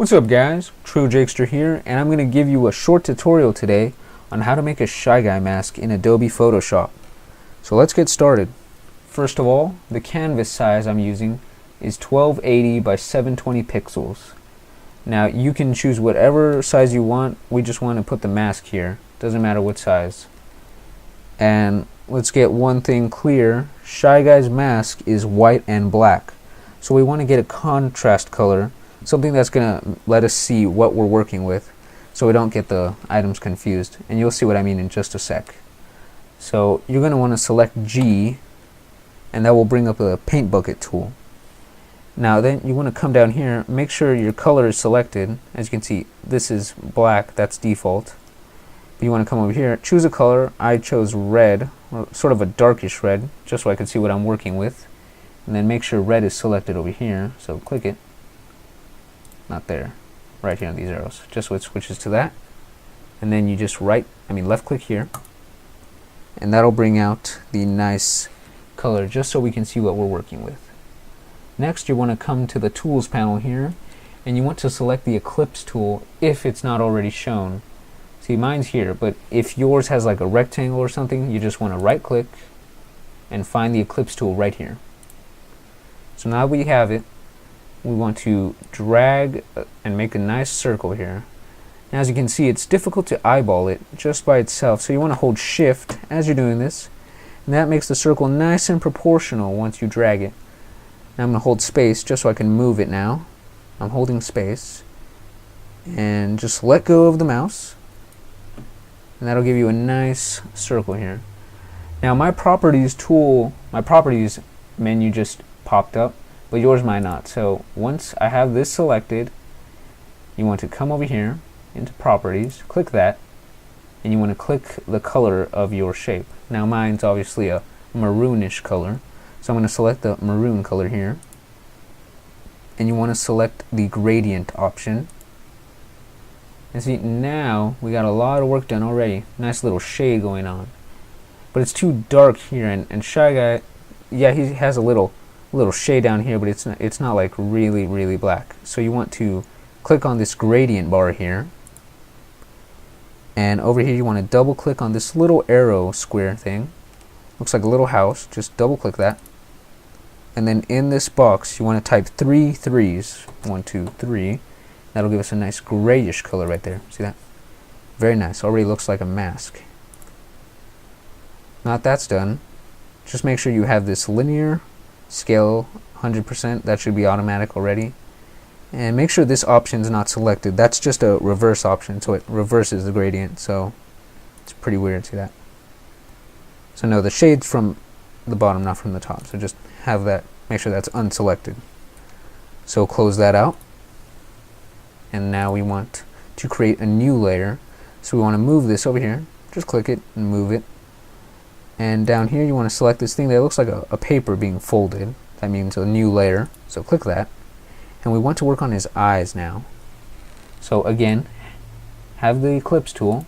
What's up guys, True Jakester here, and I'm going to give you a short tutorial today on how to make a Shy Guy mask in Adobe Photoshop. So let's get started. First of all, the canvas size I'm using is 1280 by 720 pixels. Now you can choose whatever size you want, we just want to put the mask here, doesn't matter what size. And let's get one thing clear, Shy Guy's mask is white and black. So we want to get a contrast color, something that's going to let us see what we're working with so we don't get the items confused, and you'll see what I mean in just a sec. So you're going to want to select G, and that will bring up the paint bucket tool. Now then you want to come down here, make sure your color is selected. As you can see, this is black, that's default. But you want to come over here, choose a color. I chose red, or sort of a darkish red, just so I can see what I'm working with. And then make sure red is selected over here, so click it. Not there, right here on these arrows, just so it switches to that. And then you just left click here, and that'll bring out the nice color just so we can see what we're working with. Next you want to come to the tools panel here, and you want to select the ellipse tool if it's not already shown. See, mine's here, but if yours has like a rectangle or something, you just want to right click and find the ellipse tool right here. So now we have it, we want to drag and make a nice circle here. Now as you can see, it's difficult to eyeball it just by itself, so you want to hold shift as you're doing this, and that makes the circle nice and proportional once you drag it. Now I'm going to hold space just so I can move it now. I'm holding space, and just let go of the mouse, and that'll give you a nice circle here. Now my properties menu just popped up, but yours might not. So once I have this selected, you want to come over here into properties, click that, and you want to click the color of your shape. Now mine's obviously a maroonish color, so I'm going to select the maroon color here, and you want to select the gradient option. And see, now we got a lot of work done already. Nice little shade going on, but it's too dark here, and Shy Guy, yeah, he has a little shade down here, but it's not like really black. So you want to click on this gradient bar here, and over here you want to double click on this little arrow square thing. Looks like a little house. Just double click that, and then in this box you want to type 3 threes. 1 2 3. That'll give us a nice grayish color right there. See that? Very nice. Already looks like a mask. Now that that's done, just make sure you have this linear scale 100%. That should be automatic already. And make sure this option is not selected. That's just a reverse option, so it reverses the gradient. So it's pretty weird. See that? So no, the shade's from the bottom, not from the top. So just have that. Make sure that's unselected. So close that out. And now we want to create a new layer. So we want to move this over here. Just click it and move it. And down here you want to select this thing that looks like a paper being folded. That means a new layer. So click that. And we want to work on his eyes now. So again, have the ellipse tool.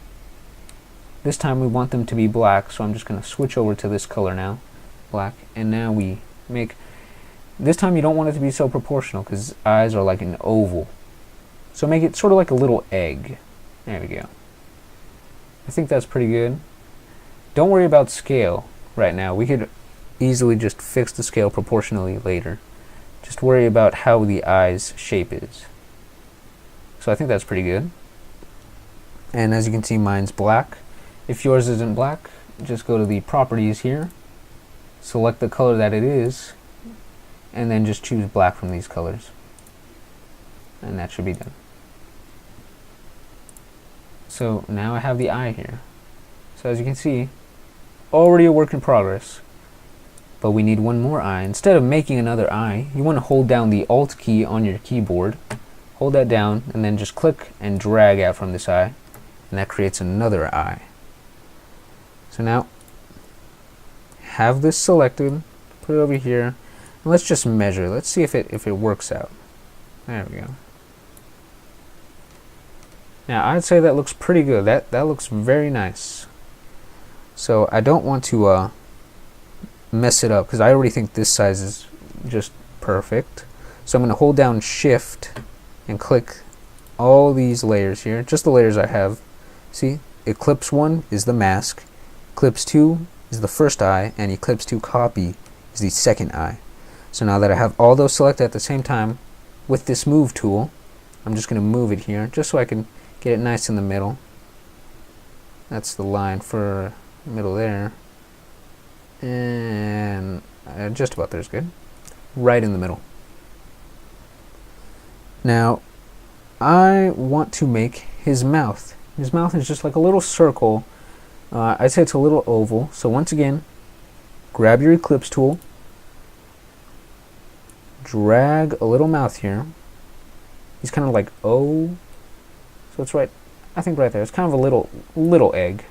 This time we want them to be black, so I'm just going to switch over to this color now. Black. And now we make... This time you don't want it to be so proportional because his eyes are like an oval. So make it sort of like a little egg. There we go. I think that's pretty good. Don't worry about scale right now. We could easily just fix the scale proportionally later. Just worry about how the eye's shape is. So I think that's pretty good. And as you can see, mine's black. If yours isn't black, just go to the properties here, select the color that it is, and then just choose black from these colors. And that should be done. So now I have the eye here. So as you can see, already a work in progress. But we need one more eye. Instead of making another eye, you want to hold down the Alt key on your keyboard. Hold that down and then just click and drag out from this eye. And that creates another eye. So now, have this selected, put it over here, and let's just measure. Let's see if it works out. There we go. Now I'd say that looks pretty good. That looks very nice. So I don't want to mess it up because I already think this size is just perfect. So I'm going to hold down Shift and click all these layers here, just the layers I have. See, Eclipse 1 is the mask, Eclipse 2 is the first eye, and Eclipse 2 copy is the second eye. So now that I have all those selected at the same time, with this move tool, I'm just going to move it here, just so I can get it nice in the middle. That's the line for middle there. And just about there's good. Right in the middle. Now, I want to make his mouth. His mouth is just like a little circle. I'd say it's a little oval. So once again, grab your Eclipse tool, drag a little mouth here. He's kind of like O. So it's right, I think right there. It's kind of a little egg.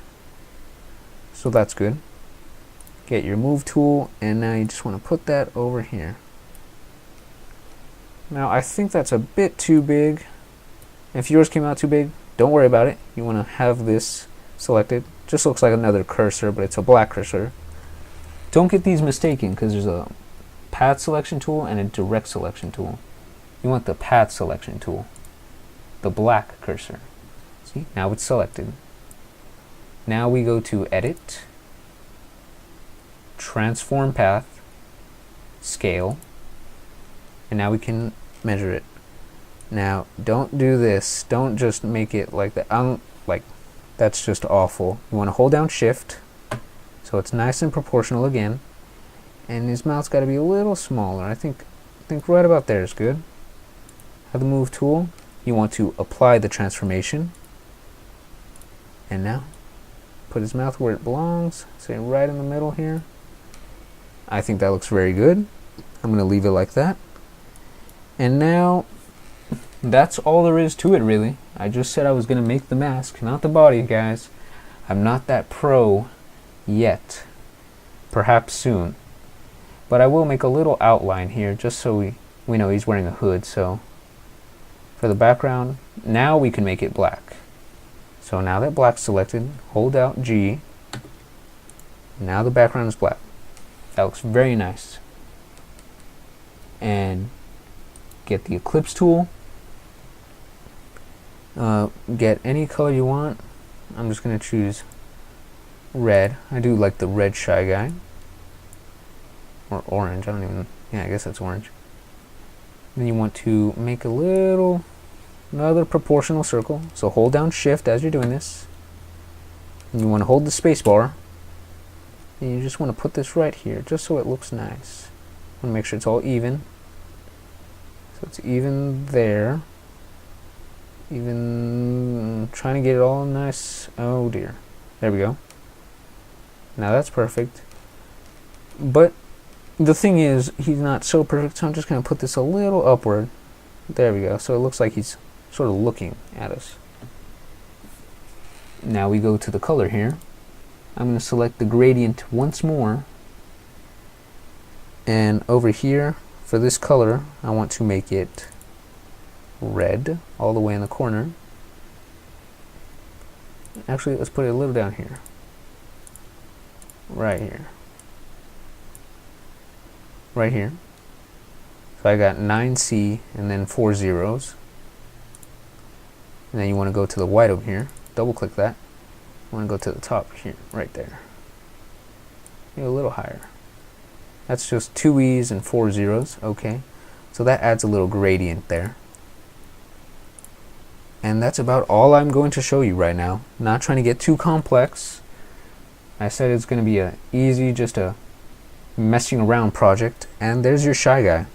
So that's good. Get your move tool, and now you just want to put that over here. Now I think that's a bit too big. If yours came out too big, don't worry about it. You want to have this selected. Just looks like another cursor, but it's a black cursor. Don't get these mistaken, because there's a path selection tool and a direct selection tool. You want the path selection tool, the black cursor. See, now it's selected. Now we go to Edit, Transform Path, Scale, and now we can measure it. Now, don't do this. Don't just make it like that. That's just awful. You want to hold down Shift, so it's nice and proportional again. And his mouth's got to be a little smaller. I think right about there is good. Have the move tool. You want to apply the transformation. And now, put his mouth where it belongs. Say right in the middle here. I think that looks very good. I'm going to leave it like that. And now, that's all there is to it, really. I just said I was going to make the mask, not the body, guys. I'm not that pro yet. Perhaps soon. But I will make a little outline here, just so we know he's wearing a hood. So, for the background, now we can make it black. So now that black's selected, hold out G. Now the background is black. That looks very nice. And get the Eclipse tool. Get any color you want. I'm just going to choose red. I do like the red Shy Guy. Or orange. I don't even... Yeah, I guess that's orange. Then you want to make another proportional circle. So hold down Shift as you're doing this. And you want to hold the space bar. And you just want to put this right here, just so it looks nice. Want to make sure it's all even. So it's even there. Even trying to get it all nice. Oh dear. There we go. Now that's perfect. But the thing is, he's not so perfect, so I'm just going to put this a little upward. There we go. So it looks like he's sort of looking at us. Now we go to the color here. I'm going to select the gradient once more. And over here, for this color, I want to make it red all the way in the corner. Actually, let's put it a little down here. Right here. Right here. So I got 9C and then 4 zeros. And then you want to go to the white over here. Double click that. You want to go to the top here, right there. Maybe a little higher. That's just 2 E's and 4 zeros. Okay. So that adds a little gradient there. And that's about all I'm going to show you right now. Not trying to get too complex. I said it's going to be a easy, just a messing around project. And there's your Shy Guy.